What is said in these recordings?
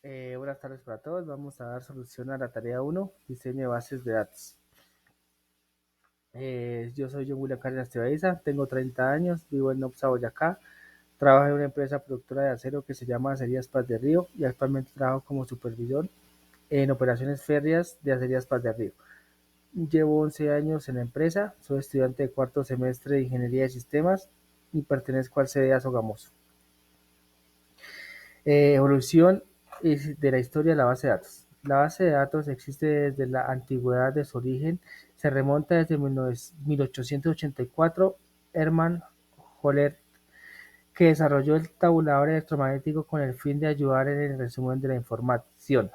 Buenas tardes para todos. Vamos a dar solución a la tarea uno, diseño de bases de datos. Yo soy John William Cárdenas Tebaiza, tengo 30 años, vivo en Nopsa, Boyacá. Trabajo en una empresa productora de acero que se llama Acerías Paz de Río y actualmente trabajo como supervisor en operaciones férreas de Acerías Paz de Río. Llevo 11 años en la empresa, soy estudiante de cuarto semestre de Ingeniería de Sistemas y pertenezco al CDA Sogamoso. Evolución de la historia de la base de datos. La base de datos existe desde la antigüedad de su origen, se remonta desde 1884, Hermann Holler, que desarrolló el tabulador electromagnético con el fin de ayudar en el resumen de la información.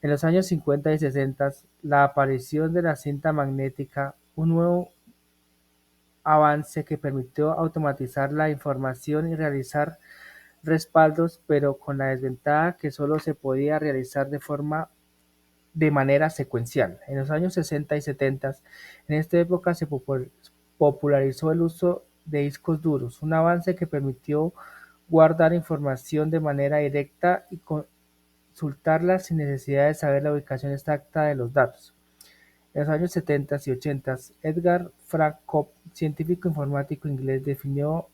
En los años 50 y 60, la aparición de la cinta magnética, un nuevo avance que permitió automatizar la información y realizar respaldos, pero con la desventaja que solo se podía realizar de manera secuencial. En los años 60 y 70, en esta época se popularizó el uso de discos duros, un avance que permitió guardar información de manera directa y consultarla sin necesidad de saber la ubicación exacta de los datos. En los años 70 y 80, Edgar Frank Cope, científico informático inglés, definió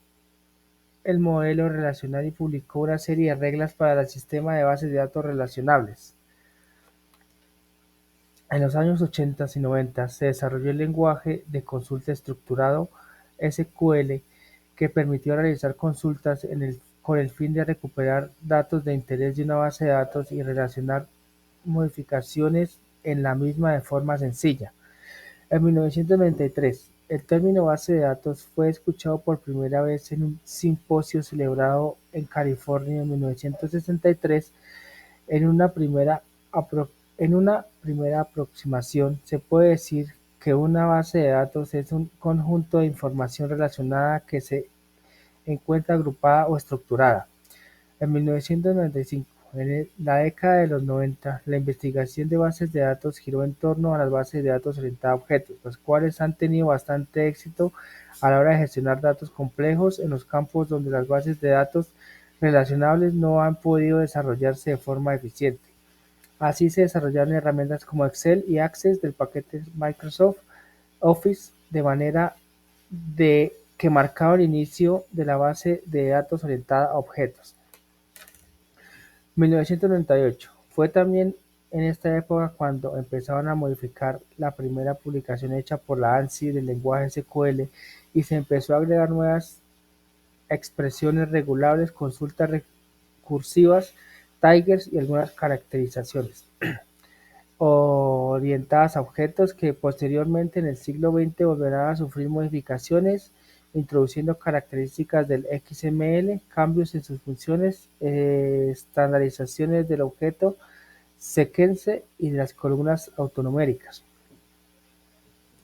el modelo relacional y publicó una serie de reglas para el sistema de bases de datos relacionables. En los años 80 y 90 se desarrolló el lenguaje de consulta estructurado (SQL) que permitió realizar consultas con el fin de recuperar datos de interés de una base de datos y relacionar modificaciones en la misma de forma sencilla. En 1993, el término base de datos fue escuchado por primera vez en un simposio celebrado en California en 1963. En una primera apro- en una primera aproximación, se puede decir que una base de datos es un conjunto de información relacionada que se encuentra agrupada o estructurada. En 1995, en la década de los 90, la investigación de bases de datos giró en torno a las bases de datos orientadas a objetos, las cuales han tenido bastante éxito a la hora de gestionar datos complejos en los campos donde las bases de datos relacionables no han podido desarrollarse de forma eficiente. Así se desarrollaron herramientas como Excel y Access del paquete Microsoft Office de manera de que marcaba el inicio de la base de datos orientada a objetos. 1998. Fue también en esta época cuando empezaron a modificar la primera publicación hecha por la ANSI del lenguaje SQL y se empezó a agregar nuevas expresiones regulables, consultas recursivas, taggers y algunas caracterizaciones orientadas a objetos que posteriormente en el siglo XX volverán a sufrir modificaciones, introduciendo características del XML, cambios en sus funciones, estandarizaciones del objeto, sequence y de las columnas autonuméricas.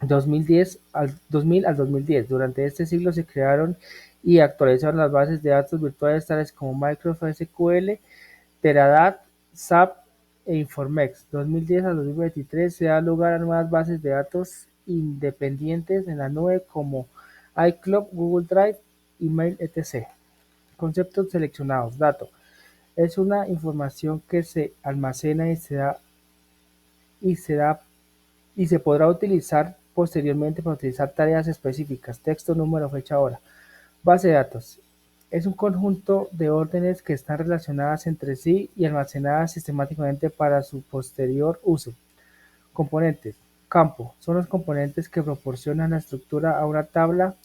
2000 al 2010. Durante este siglo se crearon y actualizaron las bases de datos virtuales tales como Microsoft SQL, Teradata, SAP e Informex. 2010 a 2023 se da lugar a nuevas bases de datos independientes en la nube como iCloud, Google Drive, email, etc. Conceptos seleccionados. Dato. Es una información que se almacena y se da y se podrá utilizar posteriormente para utilizar tareas específicas. Texto, número, fecha, hora. Base de datos. Es un conjunto de órdenes que están relacionadas entre sí y almacenadas sistemáticamente para su posterior uso. Componentes. Campo. Son los componentes que proporcionan la estructura a una tabla.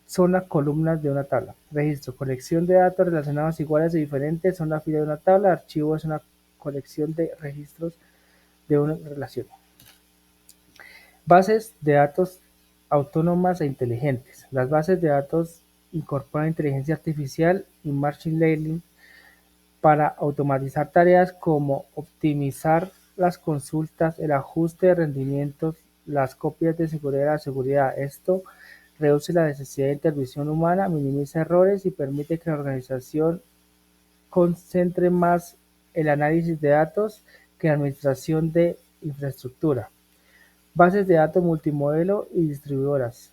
Son las columnas de una tabla. Registro. Colección de datos relacionados iguales y diferentes. Son la fila de una tabla. Archivo es una colección de registros de una relación. Bases de datos autónomas e inteligentes. Las bases de datos incorporan inteligencia artificial y machine learning para automatizar tareas como optimizar las consultas, el ajuste de rendimientos, las copias de seguridad. Esto reduce la necesidad de intervención humana, minimiza errores y permite que la organización concentre más el análisis de datos que la administración de infraestructura. Bases de datos multimodelo y distribuidoras.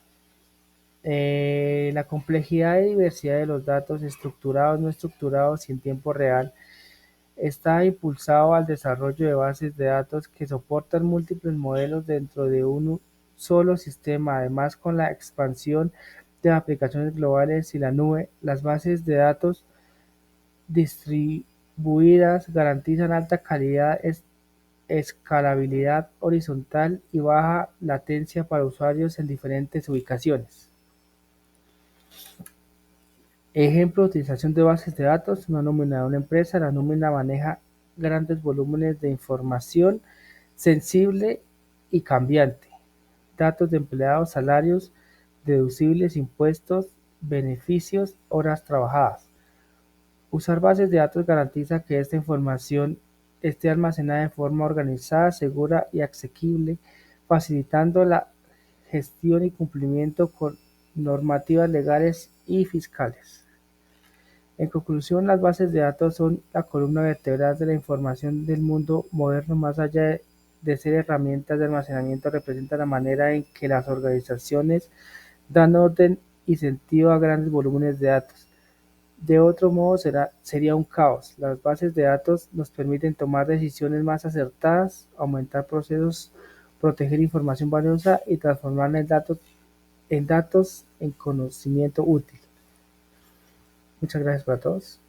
La complejidad y diversidad de los datos estructurados, no estructurados y en tiempo real Está impulsado al desarrollo de bases de datos que soportan múltiples modelos dentro de un solo sistema. Además, con la expansión de aplicaciones globales y la nube, las bases de datos distribuidas garantizan alta calidad, escalabilidad horizontal y baja latencia para usuarios en diferentes ubicaciones. Ejemplo de utilización de bases de datos: una nómina de una empresa. La nómina maneja grandes volúmenes de información sensible y cambiante: datos de empleados, salarios, deducibles, impuestos, beneficios, horas trabajadas. Usar bases de datos garantiza que esta información esté almacenada de forma organizada, segura y asequible, facilitando la gestión y cumplimiento con normativas legales y fiscales. En conclusión, las bases de datos son la columna vertebral de la información del mundo moderno. Más allá de ser herramientas de almacenamiento, representan la manera en que las organizaciones dan orden y sentido a grandes volúmenes de datos. De otro modo sería un caos. Las bases de datos nos permiten tomar decisiones más acertadas, aumentar procesos, proteger información valiosa y transformarla en datos en conocimiento útil. Muchas gracias para todos.